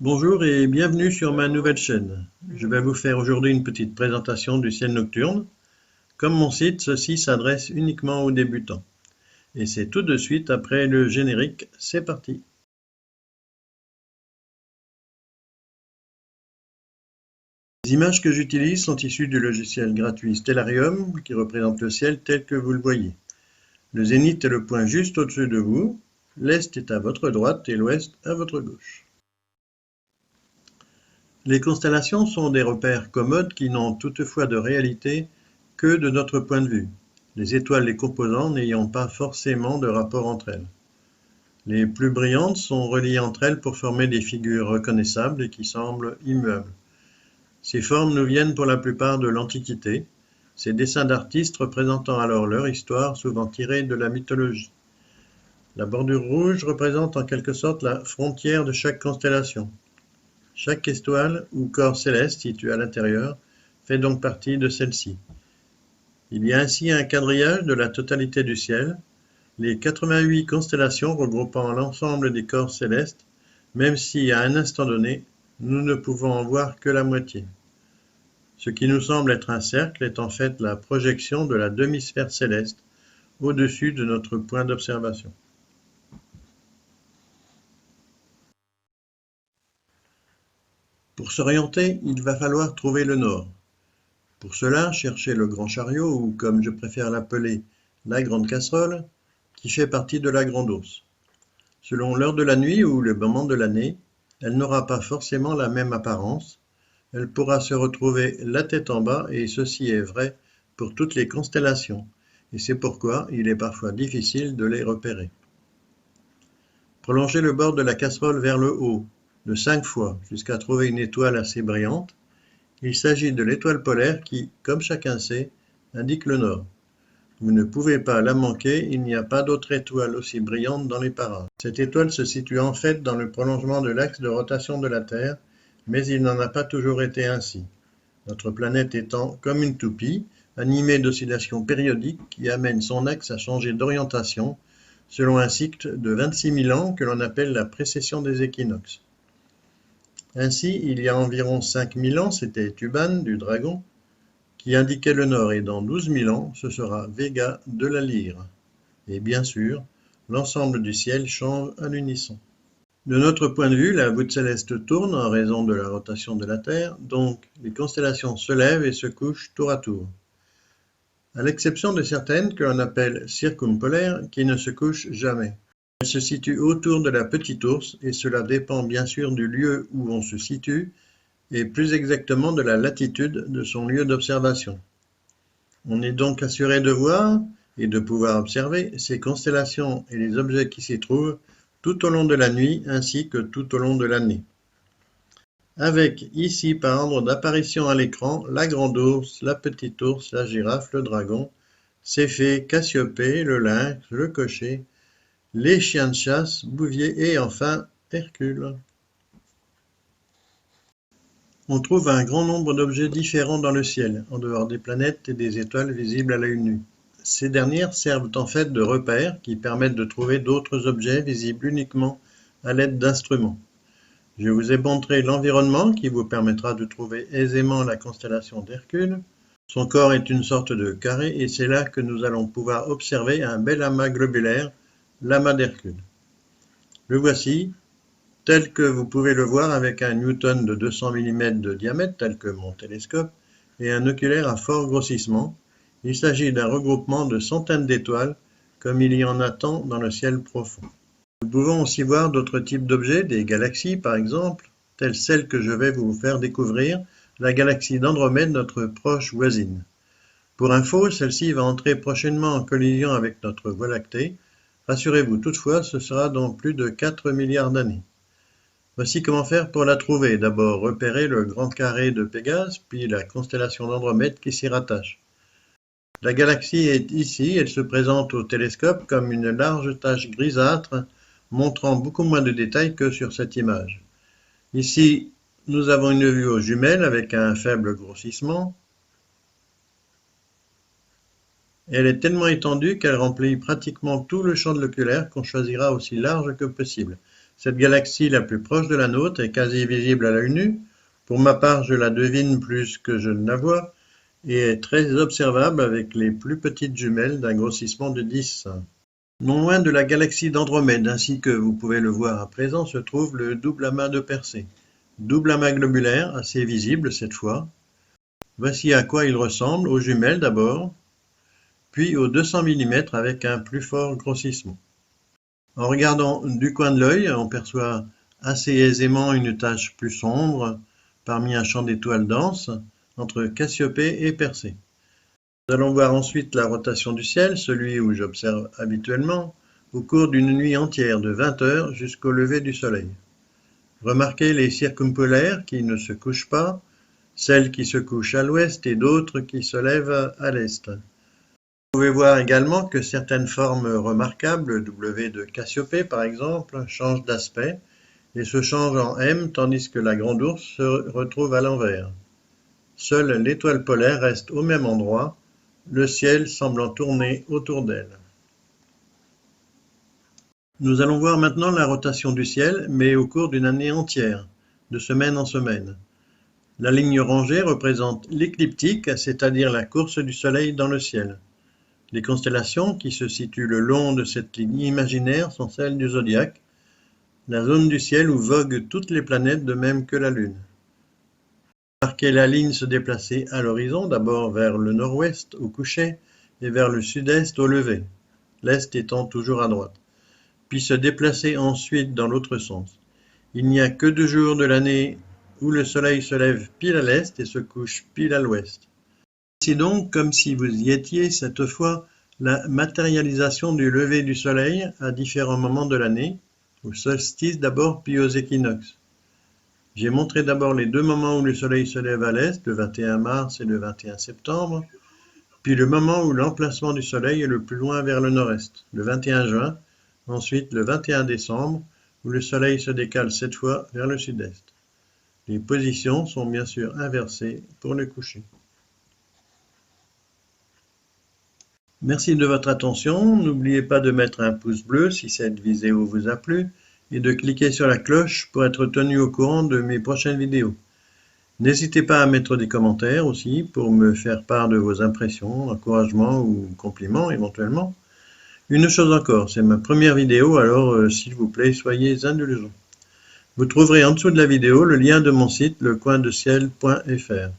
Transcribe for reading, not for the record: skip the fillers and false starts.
Bonjour et bienvenue sur ma nouvelle chaîne. Je vais vous faire aujourd'hui une petite présentation du ciel nocturne. Comme mon site, ceci s'adresse uniquement aux débutants. Et c'est tout de suite après le générique, c'est parti. Les images que j'utilise sont issues du logiciel gratuit Stellarium qui représente le ciel tel que vous le voyez. Le zénith est le point juste au-dessus de vous, l'est est à votre droite et l'ouest à votre gauche. Les constellations sont des repères commodes qui n'ont toutefois de réalité que de notre point de vue, les étoiles les composant n'ayant pas forcément de rapport entre elles. Les plus brillantes sont reliées entre elles pour former des figures reconnaissables et qui semblent immuables. Ces formes nous viennent pour la plupart de l'Antiquité, ces dessins d'artistes représentant alors leur histoire, souvent tirés de la mythologie. La bordure rouge représente en quelque sorte la frontière de chaque constellation. Chaque étoile ou corps céleste situé à l'intérieur fait donc partie de celle-ci. Il y a ainsi un quadrillage de la totalité du ciel, les 88 constellations regroupant l'ensemble des corps célestes, même si à un instant donné, nous ne pouvons en voir que la moitié. Ce qui nous semble être un cercle est en fait la projection de la demi-sphère céleste au-dessus de notre point d'observation. Pour s'orienter, il va falloir trouver le nord. Pour cela, cherchez le grand chariot ou, comme je préfère l'appeler, la grande casserole, qui fait partie de la grande ours. Selon l'heure de la nuit ou le moment de l'année, elle n'aura pas forcément la même apparence. Elle pourra se retrouver la tête en bas et ceci est vrai pour toutes les constellations. Et c'est pourquoi il est parfois difficile de les repérer. Prolongez le bord de la casserole vers le haut, de 5 fois, jusqu'à trouver une étoile assez brillante. Il s'agit de l'étoile polaire qui, comme chacun sait, indique le nord. Vous ne pouvez pas la manquer, il n'y a pas d'autre étoile aussi brillante dans les parages. Cette étoile se situe en fait dans le prolongement de l'axe de rotation de la Terre, mais il n'en a pas toujours été ainsi. Notre planète étant comme une toupie, animée d'oscillations périodiques qui amènent son axe à changer d'orientation selon un cycle de 26 000 ans que l'on appelle la précession des équinoxes. Ainsi, il y a environ 5 000 ans, c'était Tuban du Dragon qui indiquait le nord et dans 12 000 ans, ce sera Vega de la Lyre. Et bien sûr, l'ensemble du ciel change à l'unisson. De notre point de vue, la voûte céleste tourne en raison de la rotation de la Terre, donc les constellations se lèvent et se couchent tour à tour. À l'exception de certaines que l'on appelle circumpolaires qui ne se couchent jamais. Elles se situent autour de la petite ours et cela dépend bien sûr du lieu où on se situe et plus exactement de la latitude de son lieu d'observation. On est donc assuré de voir et de pouvoir observer ces constellations et les objets qui s'y trouvent tout au long de la nuit ainsi que tout au long de l'année. Avec ici par ordre d'apparition à l'écran la grande ours, la petite ours, la girafe, le dragon, Céphée, Cassiopée, le lynx, le cocher, les chiens de chasse, Bouvier et enfin Hercule. On trouve un grand nombre d'objets différents dans le ciel, en dehors des planètes et des étoiles visibles à l'œil nu. Ces dernières servent en fait de repères qui permettent de trouver d'autres objets visibles uniquement à l'aide d'instruments. Je vous ai montré l'environnement qui vous permettra de trouver aisément la constellation d'Hercule. Son corps est une sorte de carré et c'est là que nous allons pouvoir observer un bel amas globulaire, l'amas d'Hercule. Le voici, tel que vous pouvez le voir avec un Newton de 200 mm de diamètre, tel que mon télescope, et un oculaire à fort grossissement. Il s'agit d'un regroupement de centaines d'étoiles, comme il y en a tant dans le ciel profond. Nous pouvons aussi voir d'autres types d'objets, des galaxies par exemple, telles celles que je vais vous faire découvrir, la galaxie d'Andromède, notre proche voisine. Pour info, celle-ci va entrer prochainement en collision avec notre Voie lactée. Rassurez-vous toutefois, ce sera dans plus de 4 milliards d'années. Voici comment faire pour la trouver. D'abord, repérer le grand carré de Pégase, puis la constellation d'Andromède qui s'y rattache. La galaxie est ici, elle se présente au télescope comme une large tache grisâtre, montrant beaucoup moins de détails que sur cette image. Ici, nous avons une vue aux jumelles avec un faible grossissement. Elle est tellement étendue qu'elle remplit pratiquement tout le champ de l'oculaire qu'on choisira aussi large que possible. Cette galaxie la plus proche de la nôtre est quasi visible à l'œil nu. Pour ma part, je la devine plus que je ne la vois et est très observable avec les plus petites jumelles d'un grossissement de 10. Non loin de la galaxie d'Andromède, ainsi que vous pouvez le voir à présent, se trouve le double amas de Persée. Double amas globulaire, assez visible cette fois. Voici à quoi il ressemble, aux jumelles d'abord, puis aux 200 mm avec un plus fort grossissement. En regardant du coin de l'œil, on perçoit assez aisément une tache plus sombre parmi un champ d'étoiles denses entre Cassiopée et Persée. Nous allons voir ensuite la rotation du ciel, celui où j'observe habituellement, au cours d'une nuit entière de 20 heures jusqu'au lever du soleil. Remarquez les circumpolaires qui ne se couchent pas, celles qui se couchent à l'ouest et d'autres qui se lèvent à l'est. Vous pouvez voir également que certaines formes remarquables, le W de Cassiopée par exemple, changent d'aspect et se changent en M tandis que la Grande Ourse se retrouve à l'envers. Seule l'étoile polaire reste au même endroit, le ciel semblant tourner autour d'elle. Nous allons voir maintenant la rotation du ciel, mais au cours d'une année entière, de semaine en semaine. La ligne rangée représente l'écliptique, c'est-à-dire la course du soleil dans le ciel. Les constellations qui se situent le long de cette ligne imaginaire sont celles du zodiaque, la zone du ciel où voguent toutes les planètes de même que la Lune. Marquez la ligne se déplacer à l'horizon, d'abord vers le nord-ouest au coucher et vers le sud-est au lever, l'est étant toujours à droite, puis se déplacer ensuite dans l'autre sens. Il n'y a que 2 jours de l'année où le soleil se lève pile à l'est et se couche pile à l'ouest. C'est donc comme si vous y étiez cette fois la matérialisation du lever du soleil à différents moments de l'année, au solstice d'abord puis aux équinoxes. J'ai montré d'abord les 2 moments où le soleil se lève à l'est, le 21 mars et le 21 septembre, puis le moment où l'emplacement du soleil est le plus loin vers le nord-est, le 21 juin, ensuite le 21 décembre, où le soleil se décale cette fois vers le sud-est. Les positions sont bien sûr inversées pour le coucher. Merci de votre attention. N'oubliez pas de mettre un pouce bleu si cette vidéo vous a plu et de cliquer sur la cloche pour être tenu au courant de mes prochaines vidéos. N'hésitez pas à mettre des commentaires aussi pour me faire part de vos impressions, encouragements ou compliments éventuellement. Une chose encore, c'est ma première vidéo, alors s'il vous plaît, soyez indulgents. Vous trouverez en dessous de la vidéo le lien de mon site lecoindeciel.fr.